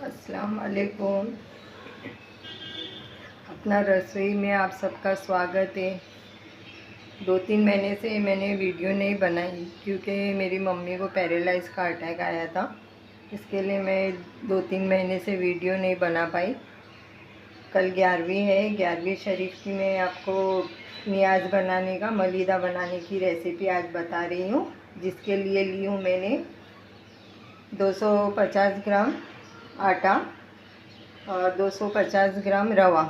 अस्सलाम वालेकुम। अपना रसोई में आप सबका स्वागत है। 2-3 महीने से मैंने वीडियो नहीं बनाई क्योंकि मेरी मम्मी को पैरालाइज का अटैक आया था। इसके लिए मैं 2-3 महीने से वीडियो नहीं बना पाई। कल 11वीं है, 11वीं शरीफ की मैं आपको नियाज़ बनाने का, मलीदा बनाने की रेसिपी आज बता रही हूँ। जिसके लिए ली हूँ मैंने 250 ग्राम आटा और 250 ग्राम रवा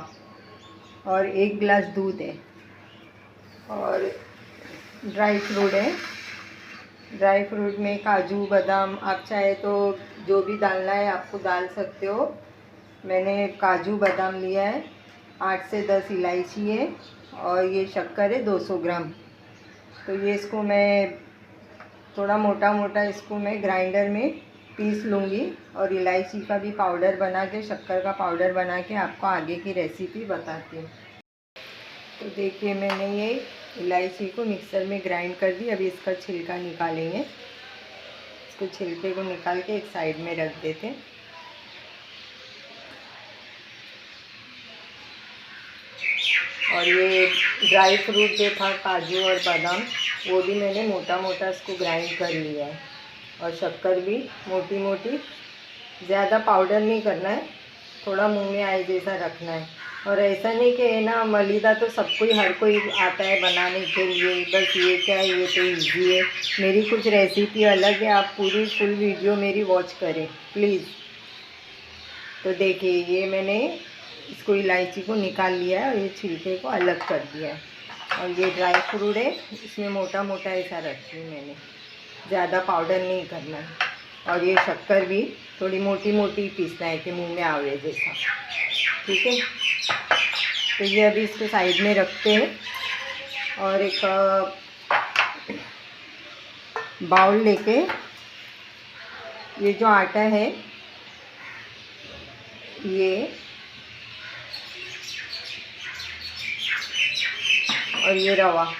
और 1 गिलास दूध है और ड्राई फ्रूट है। ड्राई फ्रूट में काजू बादाम, आप चाहे तो जो भी डालना है आपको डाल सकते हो। मैंने काजू बादाम लिया है, 8 से 10 इलायची है और ये शक्कर है 200 ग्राम। तो ये इसको मैं थोड़ा मोटा मोटा इसको मैं ग्राइंडर में पीस लूँगी और इलायची का भी पाउडर बना के, शक्कर का पाउडर बना के आपको आगे की रेसिपी बताती हूँ। तो देखिए मैंने ये इलायची को मिक्सर में ग्राइंड कर दी। अभी इसका छिलका निकालेंगे। इसको छिलके को निकाल के एक साइड में रख देते हैं। और ये ड्राई फ्रूट जो था काजू और बादाम, वो भी मैंने मोटा मोटा इसको ग्राइंड कर लिया है और शक्कर भी मोटी मोटी, ज़्यादा पाउडर नहीं करना है, थोड़ा मुंह में आए जैसा रखना है। और ऐसा नहीं कि ना मलीदा तो सबको ही, हर कोई आता है बनाने के लिए, बस ये क्या है, ये तो ईजी है। मेरी कुछ रेसिपी अलग है, आप पूरी फुल वीडियो मेरी वॉच करें प्लीज़। तो देखिए ये मैंने इसको इलायची को निकाल लिया है और ये छिलके को अलग कर दिया है। और ये ड्राई फ्रूट है, इसमें मोटा मोटा ऐसा रखी हूँ मैंने, ज़्यादा पाउडर नहीं करना है। और ये शक्कर भी थोड़ी मोटी मोटी पीसना है कि मुंह में आवे जैसा, ठीक है। तो ये अभी इसको साइड में रखते हैं और एक बाउल लेके ये जो आटा है ये और ये रवा,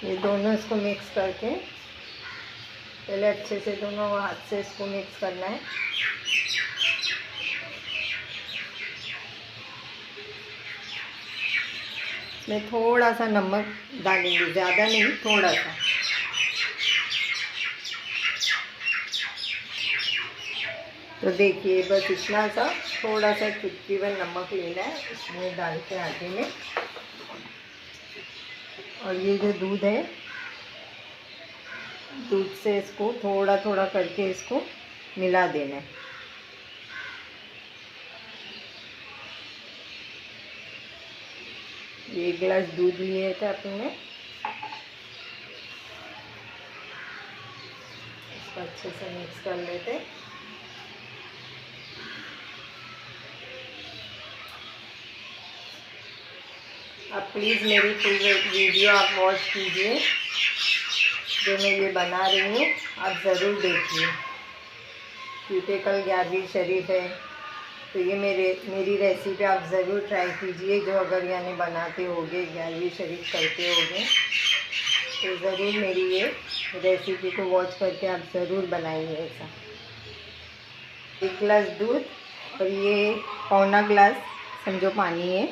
ये दोनों इसको मिक्स करके पहले अच्छे से दोनों हाथ से इसको मिक्स करना है। इसमें थोड़ा सा नमक डालेंगे, ज़्यादा नहीं, थोड़ा सा। तो देखिए बस इतना सा, थोड़ा सा चुटकी भर नमक लेना है, इसमें डाल के आटे में। और ये जो दूध है, दूध से इसको थोड़ा थोड़ा करके इसको मिला देना है। ये 1 गिलास दूध लिए थे अपने, इसको अच्छे से मिक्स कर लेते। आप प्लीज़ मेरी फुल वीडियो आप वॉच कीजिए, जो मैं ये बना रही हूँ आप ज़रूर देखिए, क्योंकि कल 11वीं शरीफ है। तो ये मेरी रेसिपी आप ज़रूर ट्राई कीजिए, जो अगर यानी बनाते होगे, 11वीं शरीफ करते होगे, तो ज़रूर मेरी ये रेसिपी को वॉच करके आप ज़रूर बनाइए ऐसा। 1 गिलास दूध और ये पौना गिलास समझो पानी है,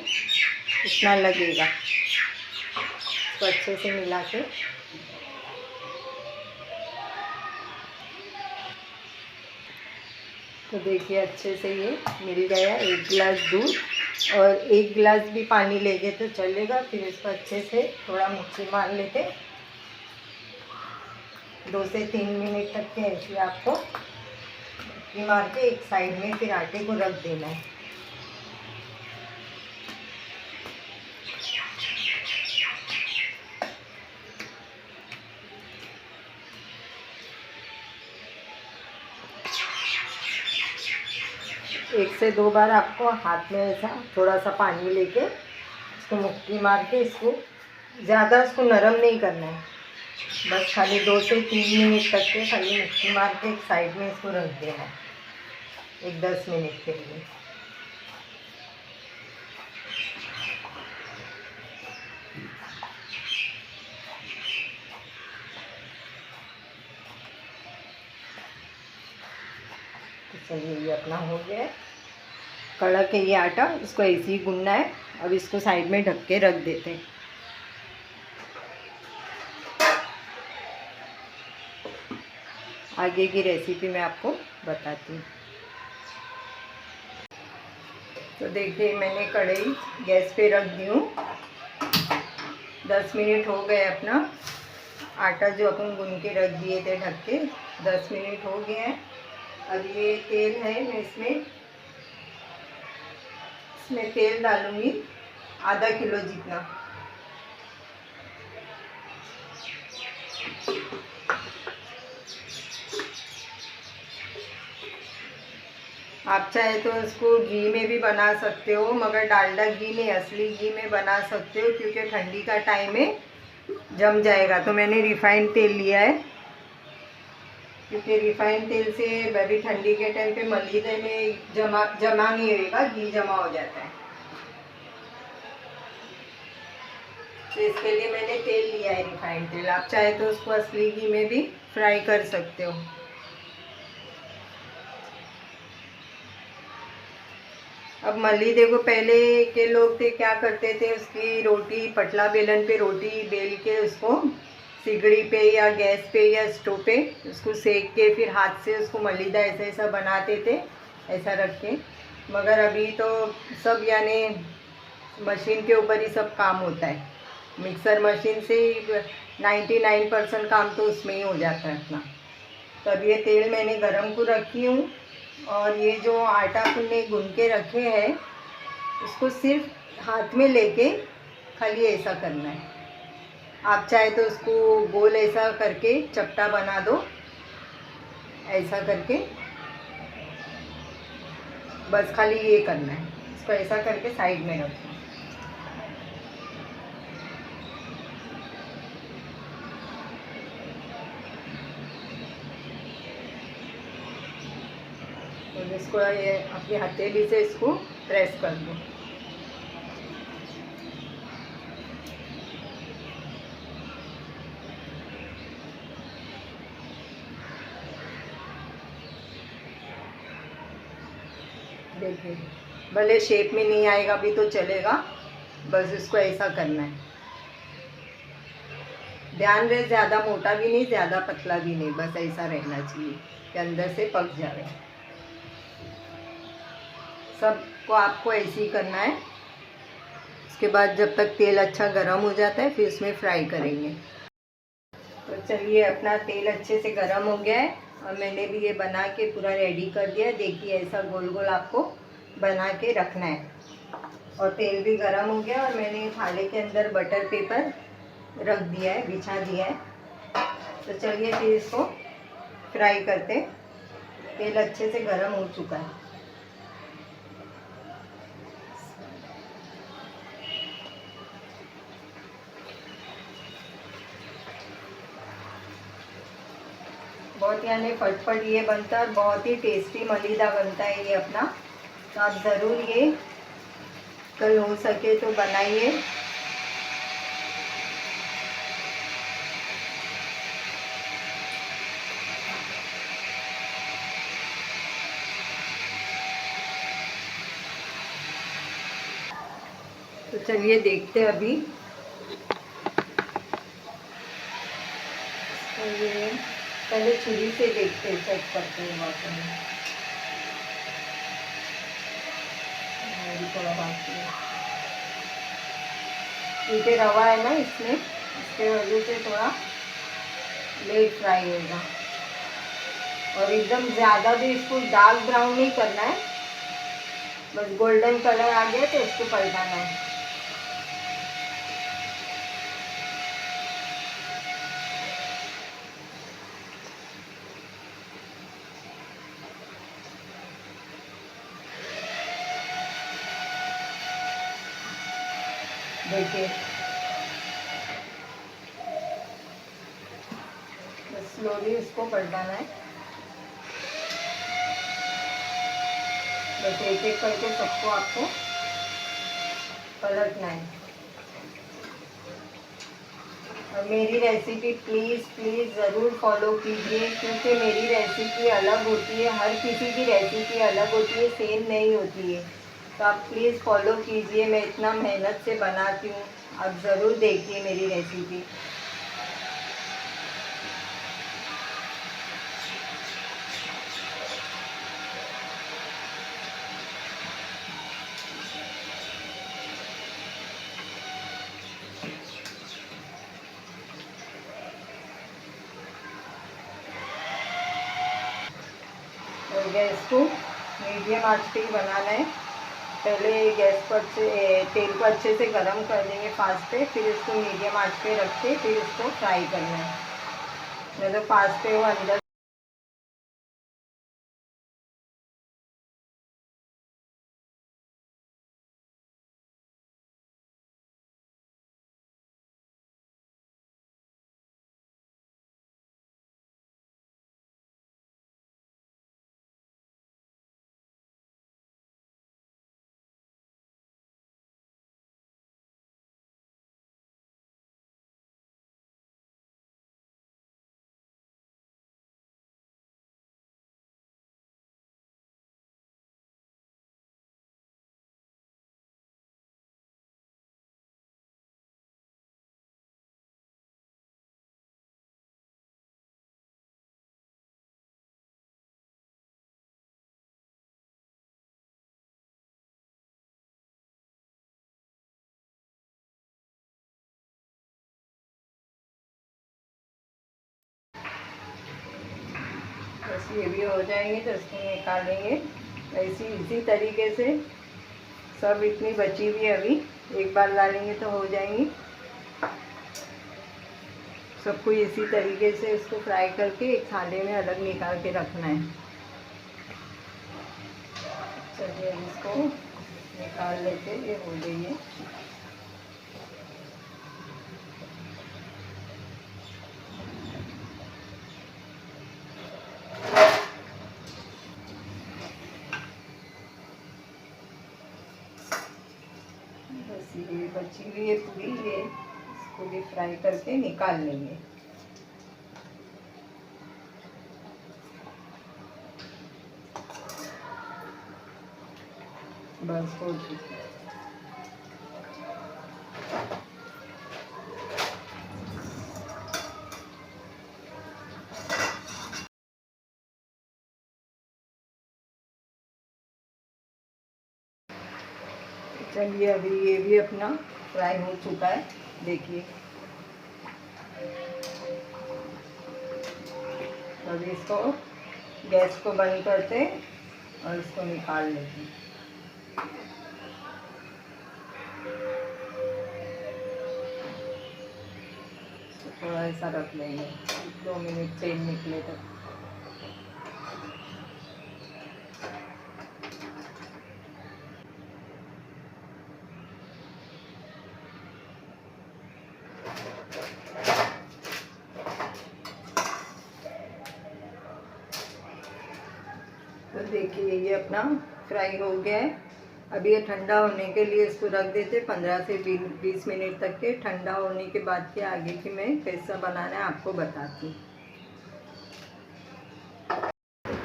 इतना लगेगा। इसको अच्छे से मिला के तो देखिए अच्छे से ये मिल गया। 1 गिलास दूध और 1 गिलास भी पानी लेंगे तो चलेगा। फिर इसको अच्छे से थोड़ा मुट्ठी मार लेते, 2 से 3 मिनट तक के ऐसे आपको मुट्ठी मार के एक साइड में फिर आटे को रख देना है। एक से 2 बार आपको हाथ में ऐसा थोड़ा सा पानी लेके इसको मुट्ठी मार के, इसको ज़्यादा इसको नरम नहीं करना है, बस खाली 2 से 3 मिनट तक के खाली मुट्ठी मार के एक साइड में इसको रख देना है, एक 10 मिनट के लिए। चलिए ये अपना हो गया है, कड़क है ये आटा, इसको ऐसे ही गूंदना है। अब इसको साइड में ढक के रख देते हैं। आगे की रेसिपी मैं आपको बताती हूँ। तो देखिए मैंने कढ़ाई गैस पे रख दी हूँ। 10 मिनट हो गए, अपना आटा जो अपन गूंद के रख दिए थे ढक के, 10 मिनट हो गए हैं। अब ये तेल है, मैं इसमें तेल डालूँगी आधा किलो जितना। आप चाहे तो इसको घी में भी बना सकते हो, मगर डालडा घी नहीं, असली घी में बना सकते हो, क्योंकि ठंडी का टाइम है, जम जाएगा। तो मैंने रिफाइंड तेल लिया है, क्योंकि रिफाइंड तेल से अभी ठंडी के टाइम पे मलीदे में जमा नहीं होगा, घी जमा हो जाता है। तो इसके लिए मैंने तेल लिया है रिफाइंड तेल। आप चाहे तो उसको असली घी में भी फ्राई कर सकते हो। अब मलीदे को पहले के लोग थे क्या करते थे, उसकी रोटी पटला बेलन पे रोटी बेल के उसको सिगड़ी पे या गैस पे या स्टोव पे उसको सेक के फिर हाथ से उसको मलीदा ऐसा ऐसा बनाते थे, ऐसा रख के। मगर अभी तो सब यानी मशीन के ऊपर ही सब काम होता है। मिक्सर मशीन से 99% काम तो उसमें ही हो जाता है अपना। तो अब ये तेल मैंने गरम को रखी हूँ, और ये जो आटा हमने गूंद के रखे हैं उसको सिर्फ हाथ में लेके खाली ऐसा करना है। आप चाहे तो उसको गोल ऐसा करके चपटा बना दो, ऐसा करके बस खाली ये करना है। इसको ऐसा करके साइड में रखो। तो इसको ये अपनी हथेली से इसको प्रेस कर दो। देखिए भले शेप में नहीं आएगा भी तो चलेगा, बस इसको ऐसा करना है। ध्यान रहे ज़्यादा मोटा भी नहीं, ज़्यादा पतला भी नहीं, बस ऐसा रहना चाहिए कि अंदर से पक जाए। सबको आपको ऐसे ही करना है। उसके बाद जब तक तेल अच्छा गर्म हो जाता है फिर इसमें फ्राई करेंगे। तो चलिए अपना तेल अच्छे से गर्म हो गया है, और मैंने भी ये बना के पूरा रेडी कर दिया। देखिए ऐसा गोल गोल आपको बना के रखना है। और तेल भी गर्म हो गया, और मैंने थाली के अंदर बटर पेपर रख दिया है, बिछा दिया है। तो चलिए फिर इसको फ्राई करते। तेल अच्छे से गर्म हो चुका है। बहुत यानी फटफट ये बनता है, बहुत ही टेस्टी मलीदा बनता है ये अपना। तो आप ज़रूर ये कल हो सके तो बनाइए। तो चलिए देखते हैं अभी। तो ये पहले छुरी से देखते हैं, चेक करते हैं वाकई में। थोड़ा बाकी है, क्योंकि रवा है ना इसमें, इसके वजह से थोड़ा लेट फ्राई होगा। और एकदम ज़्यादा भी इसको डार्क ब्राउन नहीं करना है, बस गोल्डन कलर आ गया तो इसको पलटाना है। देखिए बस स्लोली इसको पलटाना है, बस एक एक करके सबको आपको पलटना है। और मेरी रेसिपी प्लीज़ ज़रूर फॉलो कीजिए, क्योंकि मेरी रेसिपी अलग होती है, हर किसी की रेसिपी अलग होती है, सेम नहीं होती है। तो आप प्लीज़ फॉलो कीजिए, मैं इतना मेहनत से बनाती हूँ, आप ज़रूर देखिए मेरी रेसिपी। और गैस को मीडियम आंच पे ही बनाना है। पहले गैस पर तेल को अच्छे से गरम कर देंगे फास्ट पे, फिर इसको मीडियम आंच पे रख के फिर इसको फ्राई करना है। नहीं तो फास्ट पे वो अंदर बस ये भी हो जाएंगे तो इसको निकालेंगे। ऐसी इसी तरीके से सब इतनी बची हुई अभी एक बार डालेंगे तो हो जाएंगी। सबको इसी तरीके से इसको फ्राई करके एक थाली में अलग निकाल के रखना है। चलिए इसको निकाल लेते, ये हो गई है। बस ये बची हुई है पूरी, ये इसको भी फ्राई करके निकाल लेंगे। बस हो चुकी है। चलिए अभी ये भी अपना फ्राई हो चुका है, देखिए। अभी इसको गैस को बंद करते और इसको निकाल लेते हैं। थोड़ा ऐसा रख लेंगे 2 मिनट तेल निकले तक। तो देखिए ये अपना फ्राई हो गया है। अभी ये ठंडा होने के लिए इसको रख देते 15 से 20 मिनट तक के। ठंडा होने के बाद के आगे की मैं कैसा बनाना है आपको बताती हूँ।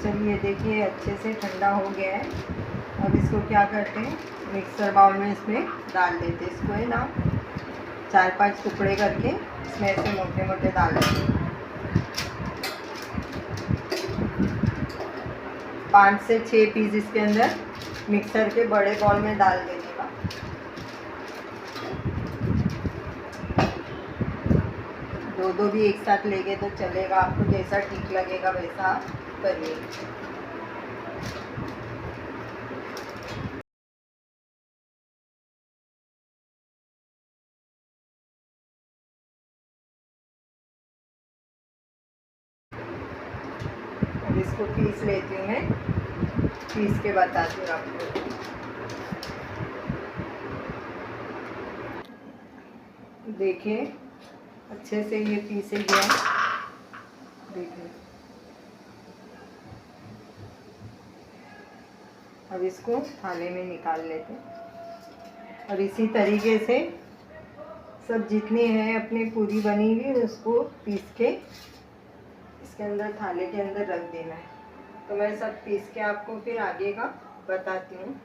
चलिए देखिए अच्छे से ठंडा हो गया है। अब इसको क्या करते हैं, मिक्सर बाउल में इसमें डाल देते। इसको है ना 4-5 टुकड़े करके इसमें ऐसे मोटे मोटे डाल देते। 5 से 6 पीस इसके अंदर मिक्सर के बड़े बॉल में डाल देने का। दो भी एक साथ लेंगे तो चलेगा, आपको जैसा ठीक लगेगा वैसा करिए। अब इसको पीस लेती हूँ मैं, पीस के बताती हूँ आपको। देखिए अच्छे से ये पीसे गया, देखिए। अब इसको थाले में निकाल लेते हैं और इसी तरीके से सब जितनी है अपनी पूरी बनी हुई उसको पीस के इसके अंदर थाली के अंदर रख देना है। तो मैं सब पीस के आपको फिर आगे का बताती हूँ।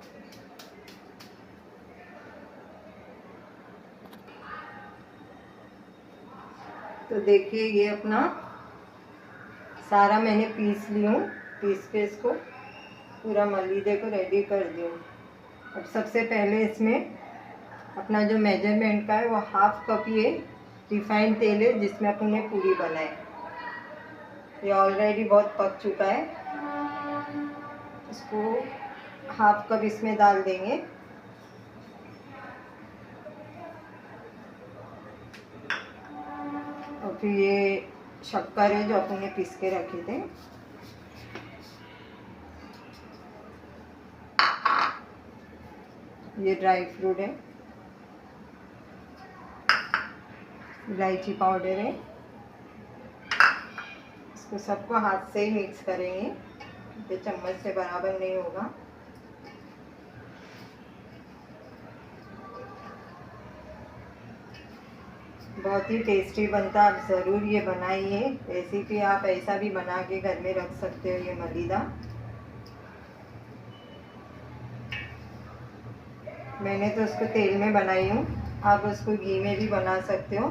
तो देखिए ये अपना सारा मैंने पीस ली हूँ, पीस के इसको पूरा मलीदे को रेडी कर दी हूँ। अब सबसे पहले इसमें अपना जो मेजरमेंट का है वो 1/2 कप ये रिफाइंड तेल है जिसमें अपन ने पूरी बनाई। ये ऑलरेडी बहुत पक चुका है। इसको 1/2 कप इसमें डाल देंगे। और फिर ये शक्कर है जो अपन ने पीस के रखे थे, ये ड्राई फ्रूट है, इलायची पाउडर है। इसको सबको हाथ से ही मिक्स करेंगे, ये चम्मच से बराबर नहीं होगा। बहुत ही टेस्टी बनता है, आप ज़रूर ये बनाइए। रेसिपी आप ऐसा भी बना के घर में रख सकते हो। ये मलीदा मैंने तो उसको तेल में बनाई हूँ, आप उसको घी में भी बना सकते हो।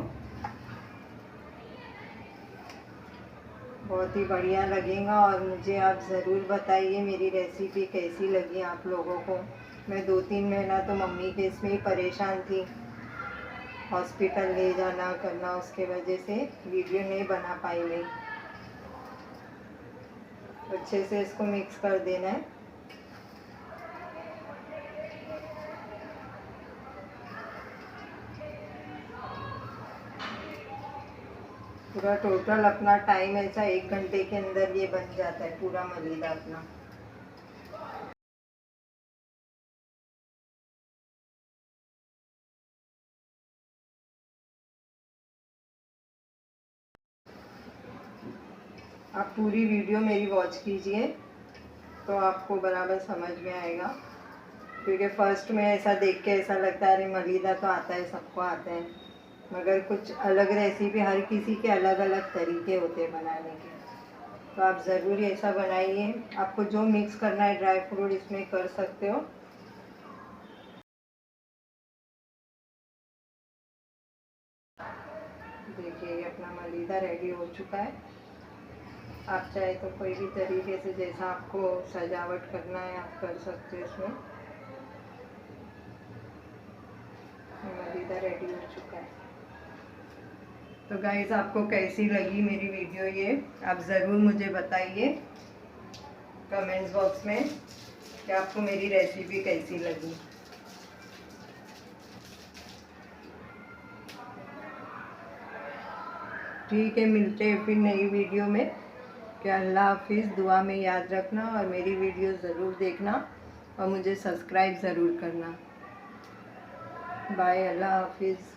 बहुत ही बढ़िया लगेगा और मुझे आप ज़रूर बताइए मेरी रेसिपी कैसी लगी आप लोगों को। मैं 2-3 महीना तो मम्मी के इसमें ही परेशान थी, हॉस्पिटल ले जाना करना, उसके वजह से वीडियो नहीं बना पाई मैं। अच्छे से इसको मिक्स कर देना है। पूरा टोटल अपना टाइम ऐसा 1 घंटे के अंदर ये बन जाता है पूरा मलीदा अपना। आप पूरी वीडियो मेरी वॉच कीजिए तो आपको बराबर समझ में आएगा, क्योंकि फर्स्ट में ऐसा देख के ऐसा लगता है अरे मलीदा तो आता है, सबको आता है, मगर कुछ अलग रेसिपी, हर किसी के अलग अलग तरीके होते हैं बनाने के। तो आप ज़रूर ऐसा बनाइए। आपको जो मिक्स करना है ड्राई फ्रूट इसमें कर सकते हो। देखिए ये अपना मलीदा रेडी हो चुका है। आप चाहे तो कोई भी तरीके से जैसा आपको सजावट करना है आप कर सकते हो। इसमें मलीदा रेडी हो चुका है। तो गाइस आपको कैसी लगी मेरी वीडियो ये आप ज़रूर मुझे बताइए कमेंट्स बॉक्स में कि आपको मेरी रेसिपी कैसी लगी। ठीक है, मिलते हैं फिर नई वीडियो में। क्या अल्लाह हाफिज़। दुआ में याद रखना और मेरी वीडियो ज़रूर देखना और मुझे सब्सक्राइब ज़रूर करना। बाय, अल्लाह हाफिज़।